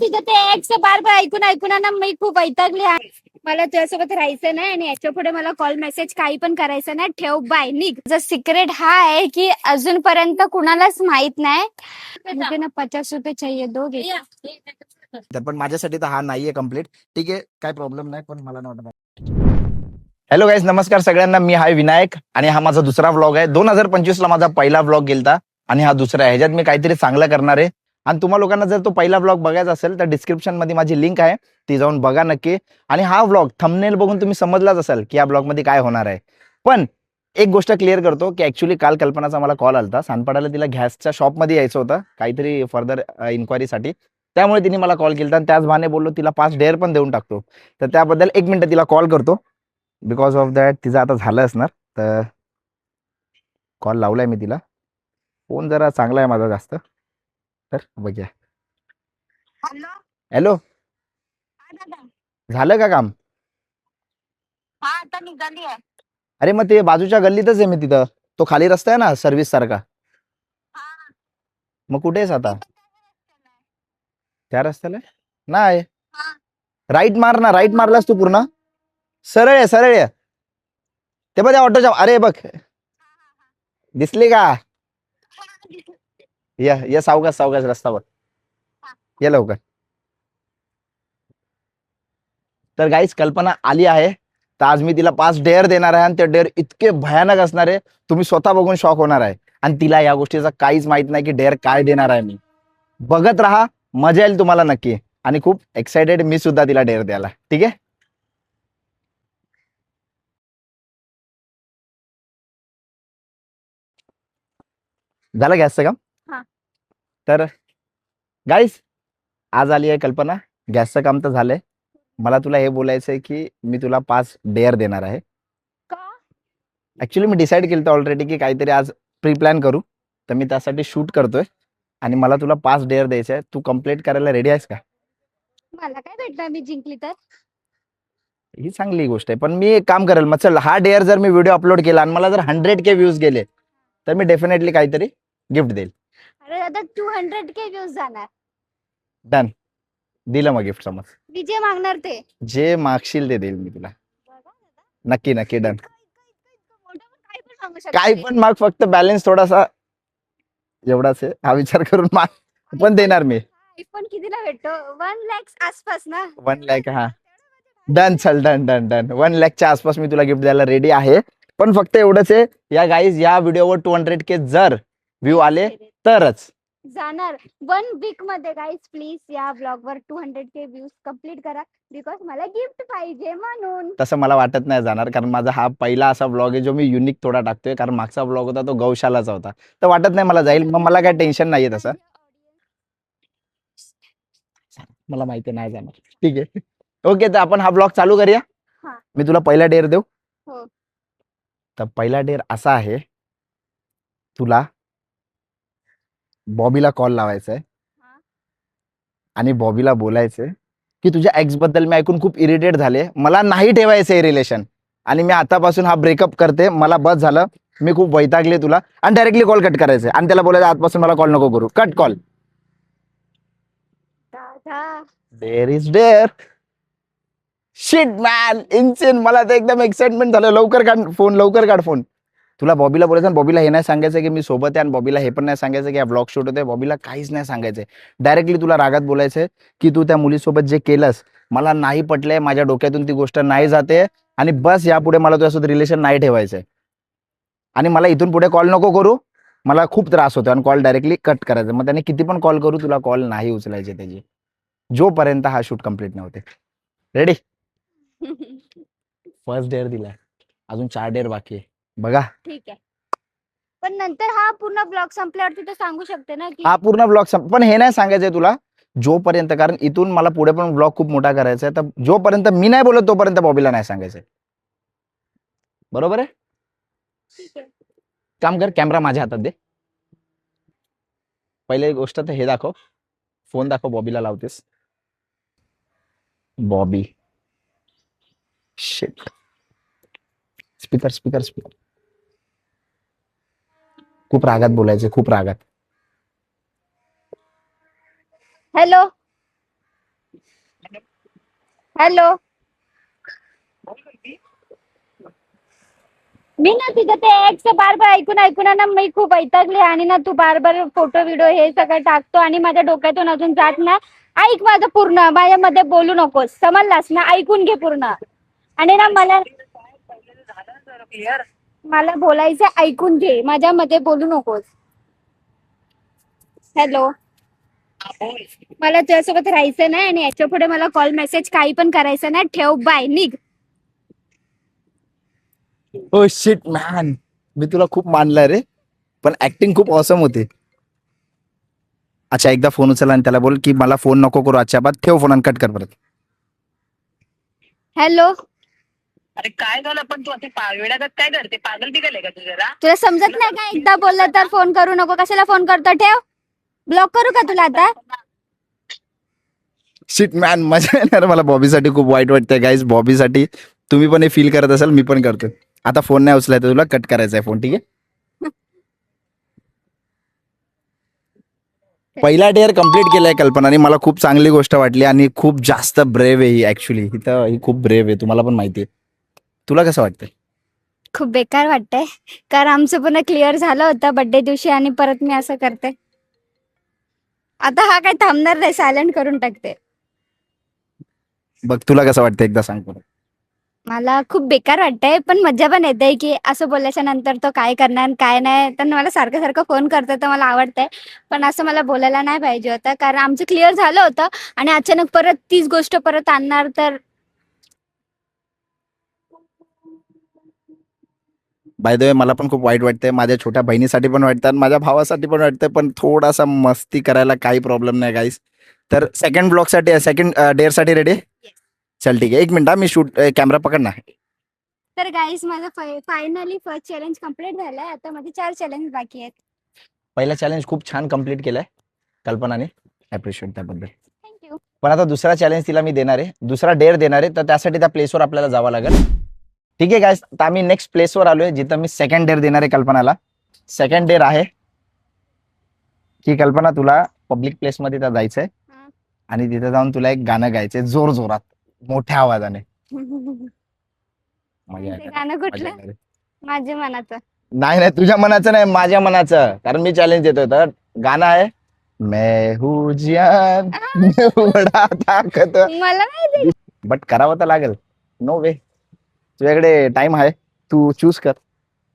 तुझं ते एक्स बार बार ऐकून ऐकून ना मी खूप वैतागले आहे. मला तुझ्यासोबत राहायचं नाही आणि याच्या पुढे मला कॉल मेसेज काही पण करायचं नाही. ठेव, बाय, निघ. जर सिक्रेट हा आहे की अजूनपर्यंत कुणालाच माहित नाही. मुझे ना 50 रुपये चाहिए, दोगे? तर पण माझ्यासाठी तर हा नाहीये कम्प्लीट. ठीक आहे, काय प्रॉब्लेम नाही, पण मला नाही वाटत. हॅलो गाईज, नमस्कार सगळ्यांना. मी हाय विनायक आणि हा माझा दुसरा व्लॉग आहे. 2025 ला माझा पहिला व्लॉग गेलता आणि हा दुसरा आहे. ह्याच्यात मी काहीतरी चांगलं करणार आहे. आणि तुम्हा लोकांना जर तो पहिला व्लॉग बघायचा असेल तर डिस्क्रिप्शन मध्ये माझी लिंक आहे, ती जाऊन बघा नक्की. आणि हा व्लॉग थंबनेल बघून तुम्ही समजलाच असेल की या ब्लॉग मध्ये काय होणार आहे. पण एक गोष्ट क्लिअर करतो की ऍक्च्युली काल कल्पनाचा मला कॉल आलता. सानपाड्याला तिला गॅसच्या शॉपमध्ये यायचं होतं काहीतरी फर्दर इन्क्वायरीसाठी. त्यामुळे तिने मला कॉल केला आणि त्याच बहाने बोललो तिला 5 डेअर पण देऊन टाकतो. तर त्याबद्दल 1 मिनिट तिला कॉल करतो. बिकॉज ऑफ दॅट तिचं आता झालं असणार. तर कॉल लावलाय मी तिला. फोन जरा चांगला आहे माझा जास्त. तर बघूया. हॅलो. हॅलो, झालं का काम? हा, आता निघाली आहे. अरे मग ते बाजूच्या गल्लीतच आहे मी तिथं. तो खाली रस्ता आहे ना सर्व्हिस सारखा. मग कुठे आहेस आता? त्या रस्त्याला नाही. राईट मार ना, राईट मारलास तू पूर्ण. सरळ आहे, सरळ आहे. ते बघ त्या ऑटोच्या, अरे बघ दिसली का? या सावकाश सावकाश रस्त्यावर ये लवकर. तर गाईस कल्पना आली आहे. तर आज मी तिला 5 डेअर देणार आहे आणि ते डेअर इतके भयानक असणार आहे, तुम्ही स्वतः बघून शॉक होणार आहे. आणि तिला या गोष्टीचा काहीच माहित नाही की डेअर काय देणार आहे मी. बघत राहा, मजा येईल तुम्हाला नक्की. आणि खूप एक्साइटेड मी सुद्धा तिला डेअर द्यायला. ठीक आहे. झालं गॅसचं काम? हा. तर गाईस आज आली आहे कल्पना. गॅसचं काम तर झालंय. मला तुला हे बोलायचं आहे की मी तुला 5 डेअर देणार आहे. का? ऍक्च्युली मी डिसाईड केलं ऑलरेडी की काहीतरी आज प्री प्लॅन करू. तर मी त्यासाठी शूट करतोय आणि मला तुला 5 डेअर द्यायचे आहे. तू कम्प्लीट करायला रेडी आहेस का? मला काय भेटणार मी जिंकली तर? ही चांगली गोष्ट आहे. पण मी एक काम करेल, मग चल हा डेअर जर मी व्हिडिओ अपलोड केला आणि मला जर 100K व्ह्यूज गेले तर मी डेफिनेटली काहीतरी गिफ्ट देईल. अरे दादा, 200K व्ह्यूज जाणार. डन. दिलं मग गिफ्ट. समज मी जे मागणार ते. जे मागशील ते देईल मी तुला. नक्की नक्की डन. काय पण माग, फक्त बॅलन्स थोडासा एवढाच आहे हा विचार करून माग, पण देणार मी. आयफोन कितीला भेटतो? 1 लाख आसपास ना? 1 लाख. हा डन. चल डन डन डन. 1 लाखच्या आसपास मी तुला गिफ्ट द्यायला रेडी आहे. पण फक्त एवढंच आहे या गाईज, या व्हिडिओवर 200K जर व्ह्यू आले तरच जाणार. 1 वीक मध्ये गाईज प्लीज या ब्लॉग वर 200K व्ह्यूज कंप्लीट करा. बिकॉज मला गिफ्ट पाहिजे म्हणून. तसं मला वाटत नाही जाणार, कारण माझा हा पहिला असा ब्लॉग आहे जो मी युनिक थोडा टाकतोय. कारण मागचा ब्लॉग होता तो गौशालाचा होता. तर वाटत नाही मला जाईल. मग मला काय टेन्शन नाहीये तसं. मला माहिती नाही जाणार. ठीक आहे. ओके, तर आपण हा ब्लॉग चालू करूया. हा. मी तुला पहिला डेअर देऊ. हो. तर पहिला डेअर असा आहे, तुला बॉबीला कॉल लावायचा आहे आणि बॉबीला बोलायचंय की तुझ्या एक्स बद्दल मी ऐकून खूप इरिटेट झाले. मला नाही ठेवायचं हे रिलेशन आणि मी आतापासून हा ब्रेकअप करते. मला बस झालं. मी खूप वैतागले तुला. आणि डायरेक्टली कॉल कट करायचंय आणि त्याला बोलायचं आजपासून मला कॉल नको करू. Cut call. दादा. There is dare. Shit man, इन्सिन. मला तर एकदम एक्साइटमेंट झालं. लवकर काढ फोन, लवकर काढ फोन. तुला बॉबीला बोलायचं आणि बॉबीला हे नाही सांगायचं की मी सोबत आहे आणि बॉबीला हे पण नाही सांगायचं की हा ब्लॉग शूट होते. बॉबीला काहीच नाही सांगायचंय. डायरेक्टली तुला रागात बोलायचंय की तू त्या मुलीसोबत जे केलंस मला नाही पटलंय. माझ्या डोक्यातून ती गोष्ट नाही जाते आणि बस यापुढे मला तुझ्यासोबत रिलेशन नाही ठेवायचंय आणि मला इथून पुढे कॉल नको करू. मला खूप त्रास होतो आणि कॉल डायरेक्टली कट करायचा. मग त्याने किती पण कॉल करू तुला कॉल नाही उचलायचे त्याची, जोपर्यंत हा शूट कंप्लीट नव्हते. रेडी? फर्स्ट डेअर दिलाय. अजून 4 डेअर बाकी आहे. बघा. ठीक आहे. पण नंतर हा पूर्ण ब्लॉग संपल्यावरती तर सांगू शकते ना की हा पूर्ण ब्लॉग पण हे नाही सांगायचंय तुला जोपर्यंत, कारण इथून मला पुढे पण ब्लॉग खूप मोठा करायचा आहे. तर जोपर्यंत मी नाही बोलत तोपर्यंत बॉबीला नाही सांगायचंय. बरोबर आहे? ठीक आहे. काम कर, कॅमेरा माझ्या हातात दे. पहिले गोष्ट तर हे दाखव, फोन दाखव. बॉबीला लावतेस. Bobby. Shit. Speaker speaker speaker. खूप रागात बोलायचे, खूप रागात. हॅलो. हॅलो. मी ना तुझं ते एक्स बार बार ऐकून ऐकून ना मी खूप वैतागली आणि ना तू बार बार फोटो व्हिडिओ हे सगळं टाकतो आणि माझ्या डोक्यातून अजून जात ना. ऐक माझं पूर्ण, माझ्यामध्ये बोलू नकोस, समजलास ना, ऐकून घे पूर्ण. आणि ना मला बोलायचं, ऐकून घे, माझ्यामध्ये बोलू नकोस. हॅलो. मला तुझ्यासोबत राहायचं नाही आणि याच्या पुढे मला कॉल मेसेज काही पण करायचं नाही. ठेव, बाय, निघ. ओ शिट मॅन, मी तुला खूप मानलंय रे, पण ऍक्टिंग खूप ऑसम होते. अच्छा, एकदा फोन उचल आणि त्याला बोल की मला फोन नको करू आजच्या बाद, ठेव फोन आणि कट कर परत. हॅलो. अरे काय झालं पण तू असे वेड्यागत काय करते? पागल बिगल आहे का तू जरा? तुला समजत नाही का? एकदा बोललं तर फोन करू नको, कशाला फोन करतो? ठेव. ब्लॉक करू का तुला आता? शिट मॅन, मजा येणार मला. बॉबीसाठी खूप वाईट वाटतंय गाईज. बॉबीसाठी तुम्ही पण हे फील करत असाल, मी पण करतो. आता फोन नाही उचलायचा तुला, कट करायचा आहे फोन, ठीक आहे? पहिला डेअर कम्प्लीट केलाय कल्पनाने, मला खूप चांगली गोष्ट वाटली आणि खूप जास्त ब्रेव आहे ही. ऍक्च्युली ही खूप ब्रेव आहे, तुम्हाला पण माहिती आहे. तुला कसं वाटतंय? खूप बेकार वाटतंय, कारण आमचं पुन्हा क्लिअर झालं होतं बर्थडे दिवशी आणि परत मी असं करते. आता हा काय थांबणार नाही, सायलेंट करून टाकते. बघ तुला कसं वाटतं एकदा सांग परत. मला खूप बेकार वाटतंय, पण मज्जा पण येते की असं बोलल्याच्या नंतर तो काय करणार काय नाही. तर मला सारखं सारखं फोन करतं तर मला आवडतंय, पण असं मला बोलायला नाही पाहिजे होतं, कारण आमचं क्लिअर झालं होतं आणि अचानक परत तीच गोष्ट परत आणणार तर. बाय द वे, मला पण खूप वाईट वाटतंय, माझ्या छोट्या बहिणीसाठी पण वाटतं आणि माझ्या भावासाठी पण वाटतंय, पण थोडासा मस्ती करायला काही प्रॉब्लेम नाही गाईस. तर सेकंड ब्लॉक साठी, सेकंड डेअर साठी रेडी? चल ठीक आहे, एक मिनिट मी शूट कॅमेरा पकड ना. तर गाईस, माझं फायनली फर्स्ट चॅलेंज कम्प्लीट झालंय. आता माझे 4 चॅलेंज बाकी आहेत. पहिला चॅलेंज खूप छान कम्प्लीट केलाय कल्पनाने, अप्रिशिएट त्याबद्दल. थँक्यू. पण आता दुसरा चॅलेंज तिला मी देणार आहे, दुसरा डेअर देणार आहे, तर त्यासाठी त्या प्लेसवर आपल्याला जावं लागेल. ठीक आहे गाईस, तर आम्ही नेक्स्ट प्लेसवर आलोय जिथं मी सेकंड डेअर देणार आहे कल्पनाला. सेकंड डेअर आहे की कल्पना, तुला पब्लिक प्लेस मध्ये तर जायचंय आणि तिथे जाऊन तुला एक गाणं गायचंय जोर जोरात, मोठ्या आवाजाने. मजा ते येणार, गाणं मजा कुठलं? येणार. माझ्या मनाचं. नाही नाही, तुझ्या मनाचं नाही, माझ्या मनाचं, कारण मी चॅलेंज देतोय. तर गाणं आहे मैं हूँ जियान मैं हूँ बडा ताकत. मला नाही. बट करावं तर लागेल, नो वे. तुझ्याकडे टाइम आहे, तू चूज कर.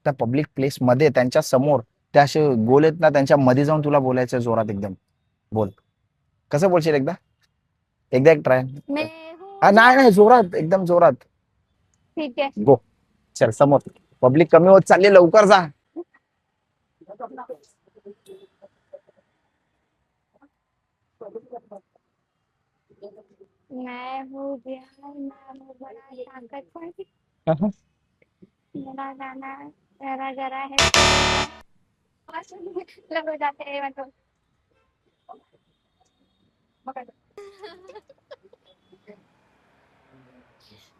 त्या पब्लिक प्लेस मध्ये त्यांच्या समोर त्या असे गोल आहेत ना, त्यांच्या मध्ये जाऊन तुला बोलायचं जोरात एकदम. बोल, कसं बोलशील? एकदा एकदा एक ट्राय. मैं नाही नाही, जोरात, एकदम जोरात. ठीक आहे. गो, चल समोर. पब्लिक कमी होत चालली, लवकर जा. मैं हूँ जियान, मैं हूँ बड़ा ताकतवर, मेरा गाना जरा जरा है लग हो जाते हैं मतलब.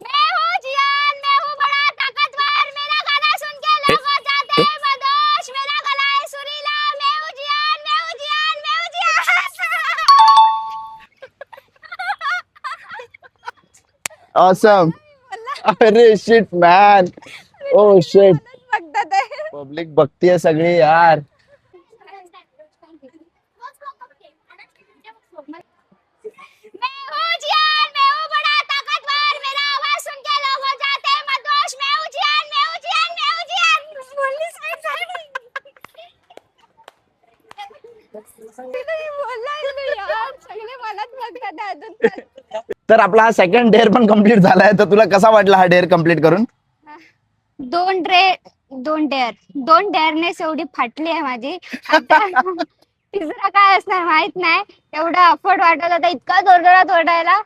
मैं हूँ जियान, मैं हूँ बड़ा ताकतवर, मेरा गाना सुन के लोग हो जाते हैं मदहोश, मेरा गला है सुरीला, मैं हूँ जियान, मैं हूँ जियान, मैं हूँ जियान. ऑसम. अरे शिट मॅन, ओ शिट. बघतात आहे. पब्लिक बघतीये सगळी यार. मैं हूँ जियान, मैं हूँ बड़ा ताकतवर, मेरा आवाज सुन के लोग हो जाते हैं मदहोश, मैं हूँ जियान, मैं हूँ जियान, मैं हूँ जियान. बोलली यार, सगळे मलाच बघतात अजून पण. तर आपला हा सेकंड डेअर पण कम्प्लीट झालाय, तर तुला कसा वाटला हा डेअर कम्प्लीट करून? दोन दोन डेअरनेस एवढी फाटली आहे माझी. आता तिसरा काय असणार माहित नाही. एवढा अफोर्ड वाटत होता, इतका जोरजोरात ओरडायला,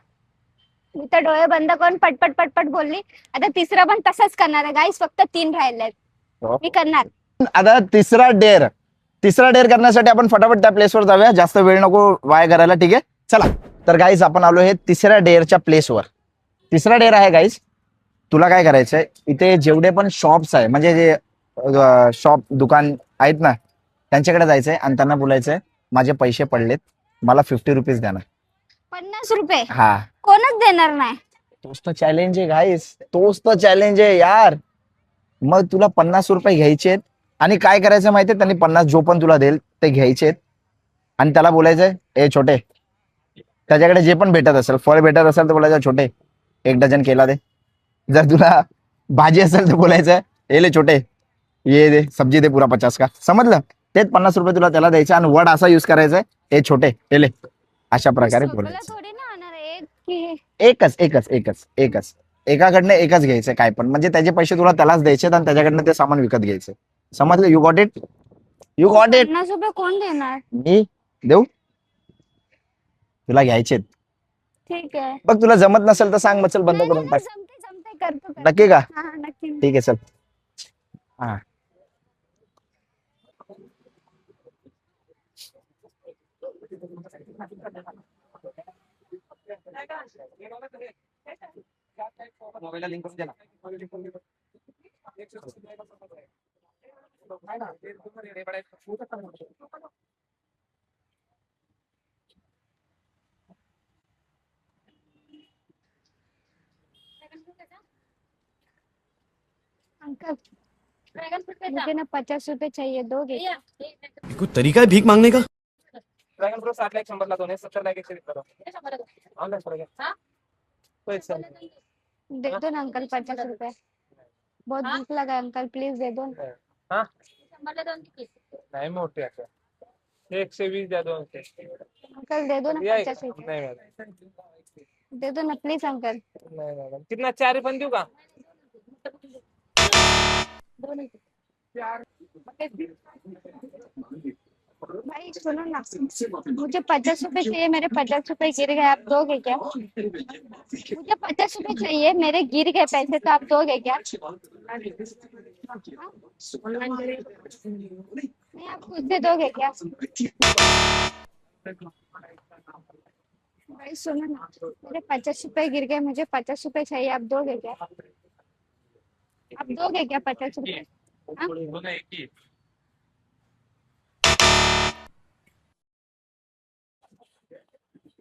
मी तर डोळे बंद करून पटपट पटपट बोलली. आता तिसरा पण तसंच करणार आहे गाईस, फक्त 3 राहिलेत, मी करणार. आता तिसरा डेअर करण्यासाठी आपण फटाफट त्या प्लेसवर जाऊया, जास्त वेळ नको वाया करायला, ठीक आहे? चला. तर गाईज, आपण आलो हे तिसऱ्या डेअरच्या प्लेसवर. तिसरा डेअर आहे गाईज, तुला काय करायचंय, इथे जेवढे पण शॉप्स आहे, म्हणजे जे शॉप दुकान आहेत ना, त्यांच्याकडे जायचंय आणि त्यांना बोलायचंय माझे पैसे पडलेत, मला 50 रुपीज द्या ना. 50 रुपये हा, कोणच देणार नाही. तोच तर चॅलेंज आहे गाईस, तोच तर चॅलेंज आहे यार. मग तुला 50 रुपये घ्यायचेत आणि काय करायचं माहितीये, त्यांनी 50 जो पण तुला देईल ते घ्यायचेत आणि त्याला बोलायचंय, ए छोटे, त्याच्याकडे जे पण भेटत असेल, फळ भेटत असेल तर बोलायचं, छोटे 1 डझन केला दे. जर तुला भाजी असेल तर बोलायचं, ए ले छोटे, ये दे सब्जी दे पुरा 50 का, समजलं. तेच 50 रुपये तुला त्याला द्यायचे आणि वर्ड असा युज करायचा, ए छोटे हे ले, अशा प्रकारे सगळं बोलायचं. थोडी ना होणार आहे की एकच एकच एकच एकच एकाकडनं एकच घ्यायचं काय पण, म्हणजे त्याचे पैसे तुला त्यालाच द्यायचे आणि त्याच्याकडनं ते सामान विकत घ्यायचं. समजलं? You got it, you got it. 50 रुपये कोण देणार? मी देऊ, तुला घ्यायचे. ठीक आहे. बघ तुला जमत नसेल तर सांग, मग चल बंद नाही, करून टाक. जमते जमते, करतो. नक्की का? हा नक्की. ठीक आहे चल. हा मोबाईलला लिंक करून द्या ना. अंकल, मुझे ना 50 रुपये चाहिए, दोगे? कोई तरीका है भीख मांगने का? ड्रॅगन फ्रूट 60 ला 100 ला 2 आहे, 70 ला 120 ला 2. ऑनलाईन पडेगा. तो एक सर. दे दो ना अंकल 50 रुपए, बहुत भूख लगा है अंकल, प्लीज दे दो ना. हा नाही मोठे आता. 120 द्या 200. अंकल दे दो ना ये 50 रुपए, नाही मॅडम. दे दो ना प्लीज अंकल. नाही मॅडम. कितना 4 पण देऊ का? भाई सुनो ना, मुझे 50 रुपए चाहिए, मेरे 50 रुपए गिर गए, आप दोगे क्या? मुझे 50 रुपए चाहिए, मेरे गिर गए पैसे, तो आप दोगे क्या? नहीं, आप खुद से दोगे क्या? भाई सुनो ना, मेरे 50 रुपए गिर गए, मुझे 50 रुपए चाहिए, आप दोगे क्या? आप दोगे क्या 50 रुपए?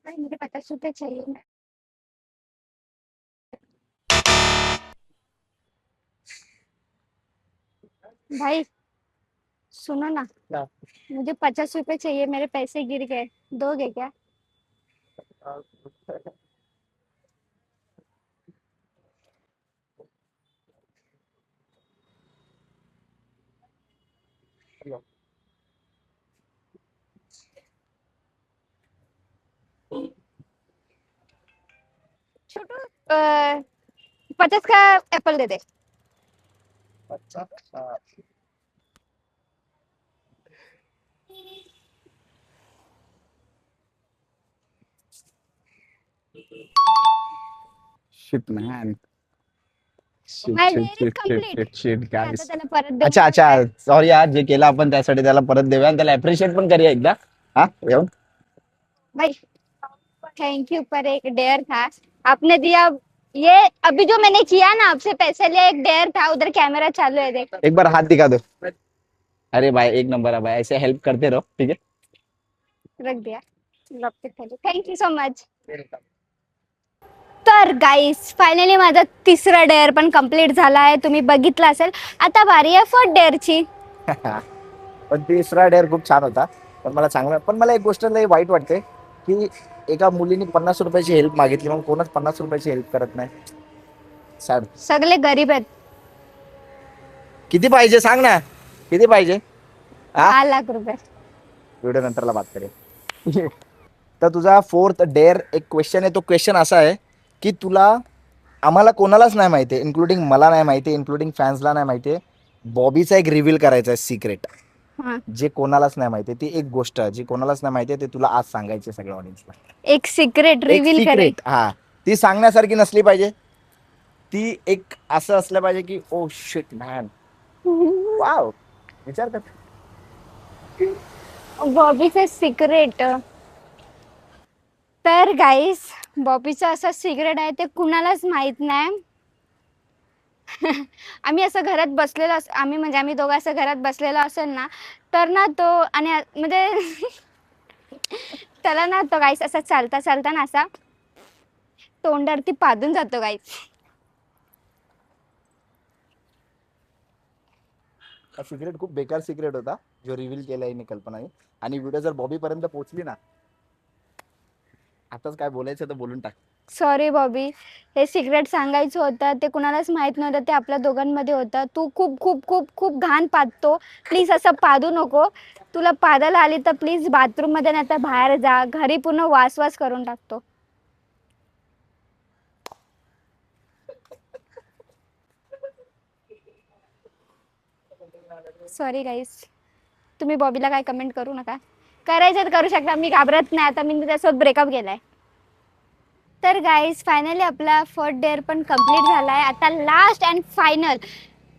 भाई मुझे 50 रुपए चाहिए. भाई सुनो ना, क्या? मुझे 50 रुपए चाहिए, मेरे पैसे गिर गए, दोगे क्या? छोटू, 50 का Apple they they. Shit man, My day is complete. आता त्याला परत दे. अच्छा अच्छा, सॉरी यार, जे केलं आपण त्यासाठी त्याला परत देऊया आणि त्याला अप्रिशिएट पण करूया एकदा. हा येऊन भाई थैंक यू, पर एक डेयर था, आपने दिया. ये अभी जो मैंने किया ना, आपसे पैसे लिए, एक डेयर था, उधर कैमरा चालू है, देख. एक बार हाथ दिखा दो. अरे भाई एक नंबर है भाई, ऐसे हेल्प करते रहो, ठीक है. रख दिया. Thank you so much. तर गाईस, फायनली माझा तिसरा डेअर पण कंप्लीट झाला आहे, तुम्ही बघितलं असेल. आता बारी आहे 4th डेअरची. पण तिसरा डेअर खूप छान होता, पण मला चांगला, पण मला एक गोष्ट लई वाईट वाटते की एका मुलीने 50 रुपयाची हेल्प मागितली, मग कोणच 50 रुपयाची हेल्प करत नाही. सॅड. सगळे गरीब आहेत. किती पाहिजे सांग ना, किती पाहिजे? 10 लाख रुपये. व्हिडिओ नंतरला बात करेल. तर तुझा 4th डेअर एक क्वेश्चन आहे, तो क्वेश्चन असा आहे की तुला, आम्हाला कोणालाच नाही माहिती, इन्क्लुडिंग मला नाही माहिती, इन्क्लुडिंग फॅन्सला नाही माहिती, बॉबीचा एक रिव्हील करायचा आहे सिक्रेट, हा. जे कोणालाच नाही माहिती. ती एक गोष्ट जी कोणालाच नाही माहिती, ते तुला आज सांगायची सगळ्या ऑडियन्सला. एक सिक्रेट रिव्हील करेल. हा, ती सांगण्यासारखी नसली पाहिजे, ती एक असं असलं पाहिजे की ओ शिट मॅन, वाव, विचार कर. बॉबीचं सिक्रेट. तर गाईस, बॉबीचं असं सिक्रेट आहे, ते कुणालाच माहित नाही. आम्ही असं घरात बसलेलो आम्ही म्हणजे आम्ही दोघं असं घरात बसलेलो असेल ना, तर ना तो आणि म्हणजे त्याला ना तो गाईस असा चालता चालता ना असा तोंडावरती पादून जातो गाईस. हा सिक्रेट खूप बेकार सिक्रेट होता जो रिव्हील केला आहे कल्पनाने. आणि व्हिडिओ जर बॉबी पर्यंत पोहोचली ना, आताच काय बोलायचं तर बोलून टाक. सॉरी बॉबी, हे सिक्रेट सांगायचं होतं, ते कुणालाच माहित नव्हतं, ते आपल्या दोघांमध्ये होतं. तू खूप खूप खूप खूप घाण पादतो. प्लीज असं पादू नको. तुला पादायला आली तर प्लीज बाथरूम मध्ये नाही तर बाहेर जा. घरी पूर्ण वास करून टाकतो. सॉरी गाईस, तुम्ही बॉबीला काय कमेंट करू नका. करायचं तर करू शकता, मी घाबरत नाही. आता मी त्यासोबत ब्रेकअप केलाय. तर गाईज फायनली आपला 4th डेअर पण कम्प्लीट झालाय. आता लास्ट अँड फायनल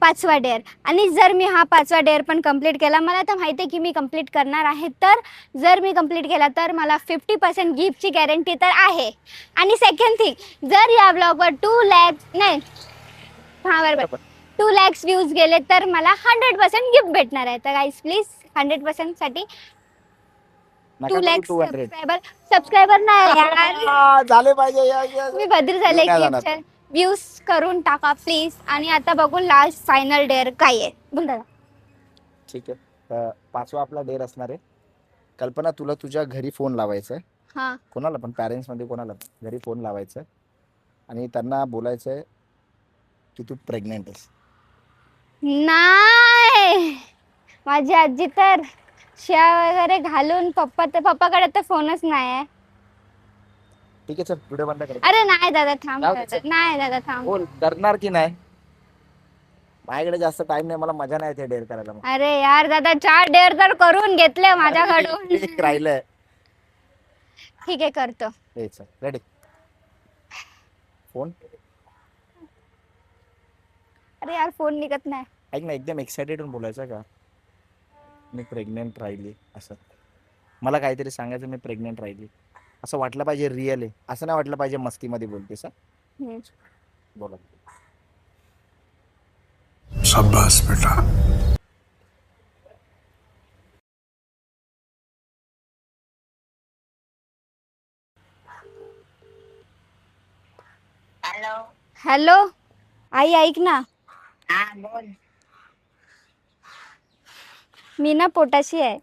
5वा डेअर. आणि जर मी हा 5वा डेअर पण कम्प्लीट केला, मला तर माहिती आहे की मी कम्प्लीट करणार आहे. तर जर मी कम्प्लीट केला तर मला 50% गिफ्टची गॅरंटी तर आहे. आणि सेकंड थिंग, जर या ब्लॉगवर 2 lakhs नाही, हां बरोबर 2 lakhs व्ह्यूज गेले तर मला 100% गिफ्ट भेटणार आहे. तर गाईज प्लीज 100% साठी 2 lakhs सबस्क्रायबर नाही यार, झाले पाहिजे. मी बदल झाले नाही जाणार. की व्ह्यूज करून टाका प्लीज. आणि आता बघू लास्ट फायनल डेअर काय आहे. बोल दादा. ठीक आहे. तर 5वा आपला डेअर असणार आहे. कल्पना, तुला तुझ्या घरी फोन लावायचा आहे. हा, कोणाला पण, पॅरेंट्स मध्ये कोणाला पण घरी फोन लावायचा आहे आणि त्यांना बोलायचं आहे की तू प्रेग्नेंट आहेस. नाही, माझी आजी तर शिया वगैरे घालून पप्पाकडे तर फोनच नाही आहे. ठीक आहे, चल व्हिडिओ बंद कर. अरे नाही दादा थांब, जाऊ दे, दादा. चल. नाही दादा थांब. बोल, डरणार की नाही? माझ्याकडे जास्त टाइम नाही, मला मजा नाही येते डेअर करायला. अरे यार दादा, 4 डेअर तर करून घेतले माझ्याकडून. एक राहिलंय. ठीक आहे करतो. रेडी. फोन अरे यार फोन निघत नाही. ऐक ना, एकदम एक्साइटेड होऊन बोलायचं का, मी प्रेग्नेंट राहिली असं. मला काहीतरी सांगायचं, मी प्रेग्नेंट राहिली असं वाटलं पाहिजे. रिअल आहे असं नाही वाटलं पाहिजे मस्तीमध्ये बोलतेस. हम्म. बोला. शाबाश बेटा. हॅलो. हॅलो आई, ऐक ना, हा बोल. मी ना पोटाशी आहे.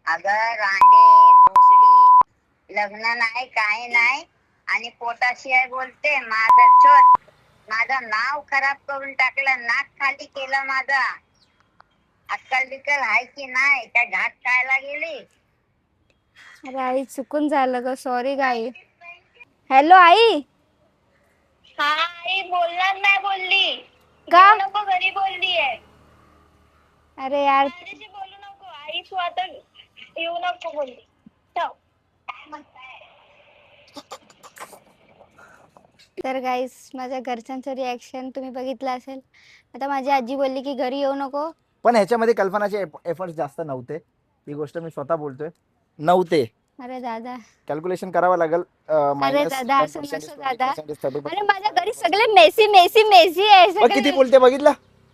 अगं रांडे भोसडी, लग्न नाही काय नाही आणि पोटाशी आहे बोलते. माझं चोट, माझं नाव खराब करून टाकलं, नाक खाली केलं माझा. अक्कल बिक्कल आहे की नाही? काय घाट खायला गेली? अरे आई चुकून झालं ग, सॉरी गाई. हॅलो आई. हा आई बोलणार नाही बोलली का? येऊ नको घरी बोलली आहे. अरे यार माझ्याशी बोलू नको आई, तू आता येऊ नको बोलली. ठेव. काय म्हणताय? तर गाईस माझ्या घरच्यांचं रिॲक्शन तुम्ही बघितलं असेल. आता माझी आजी बोलली की घरी येऊ नको. पण ह्याच्यामध्ये कल्पनाचे एफर्ट्स जास्त नव्हते. ही गोष्ट मी स्वतः बोलतोय, नव्हते. अरे दादा, कॅल्क्युलेशन करावं लागेल. अरे दादा असं नसतं दादा. अरे माझ्या घरी सगळे मेसी मेसी मेसी आहे किती सगळे. बोलते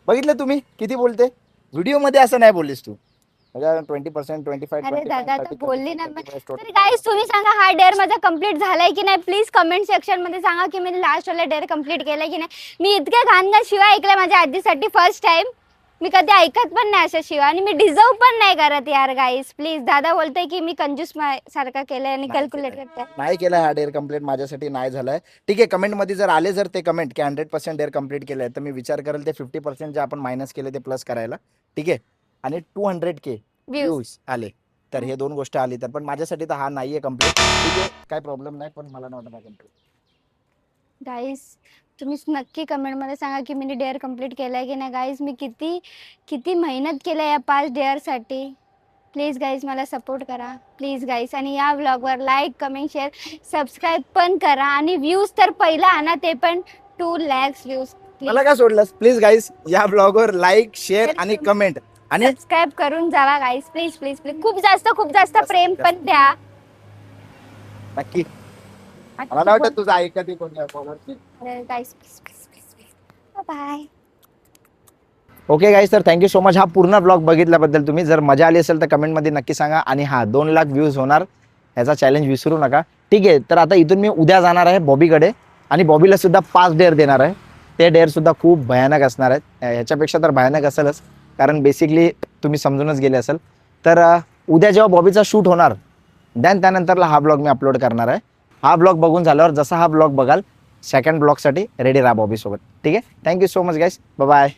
बघितलं तुम्ही किती बोलते. व्हिडिओ मध्ये असं नाही बोललीस तू. 20%, 25, अरे दादा आता 30, बोलली ना 35, तर गाईस तुम्ही सांगा हा डेअर माझा कम्प्लीट झालाय की नाही. प्लीज कमेंट सेक्शन मध्ये सांगा की मी लास्ट वाला डेअर कम्प्लीट केलाय की नाही. मी इतक्या घाण शिवाय ऐकल्या माझ्या आजीसाठी फर्स्ट टाइम. मी कधी ऐकत पण नाही अशा शिवाय आणि मी डिझर्व पण नाही करत यार गाईस. प्लीज, दादा बोलतोय की मी कंजूस सारखा केलंय आणि कॅल्क्युलेट करते. नाही केला हा डेअर कम्प्लीट, माझ्यासाठी नाही झालाय. ठीक आहे, कमेंट मध्ये जर आले जर ते कमेंट की 100% डेअर कम्प्लीट केलंय, तर मी विचार करेल ते 50% जे आपण मायनस केले ते प्लस करायला. ठीक आहे. आणि 200K व्ह्यूज आले तर हे 2 गोष्ट आली तर, पण माझ्यासाठी तर हा नाहीये कम्प्लीट. ठीक आहे, काय प्रॉब्लेम नाही, पण मला नव्हतं कम्प्लीट. गाईस तुम्ही नक्की कमेंटमध्ये सांगा की मी डेअर कम्प्लीट केलाय की नाही. गाईज मी किती मेहनत केलं या 5 डेअरसाठी. प्लीज गाईज मला सपोर्ट करा प्लीज गाईज. आणि या व्लॉगवर लाईक कमेंट शेअर सबस्क्राईब पण करा. आणि व्ह्यूज तर पहिला आणा, ते पण 2 lakhs व्ह्यूज. मला काय सोडलंस. प्लीज गाईस, या ब्लॉगवर लाईक शेअर आणि कमेंट आणि सबस्क्राईब करून जावा गाईज. Please please please. खूप जास्त प्रेम पण द्या नक्की. मला नाही वाटत तुझं ऐकत कोणत्या. Guys. Please please please. Bye. Okay guys, तर थँक्यू सो मच हा पूर्ण ब्लॉग बघितल्याबद्दल. तुम्ही जर मजा आली असेल तर कमेंटमध्ये नक्की सांगा. आणि हा 2 लाख व्ह्यूज होणार ह्याचा चॅलेंज विसरू नका. ठीक आहे. तर आता इथून मी उद्या जाणार आहे बॉबीकडे आणि बॉबीला सुद्धा 5 डेअर देणार आहे. ते डेअर सुद्धा खूप भयानक असणार आहेत. ह्याच्यापेक्षा तर भयानक असेलच, कारण बेसिकली तुम्ही समजूनच गेले असेल. तर उद्या जेव्हा बॉबीचा शूट होणार त्यानंतरला हा ब्लॉग मी अपलोड करणार आहे. हा ब्लॉग बघून झाल्यावर जसा हा ब्लॉग बघाल सेकंड ब्लॉगसाठी रेडी राहा बॉबीसोबत. ठीक आहे. थँक्यू सो मच गाईस. बाय.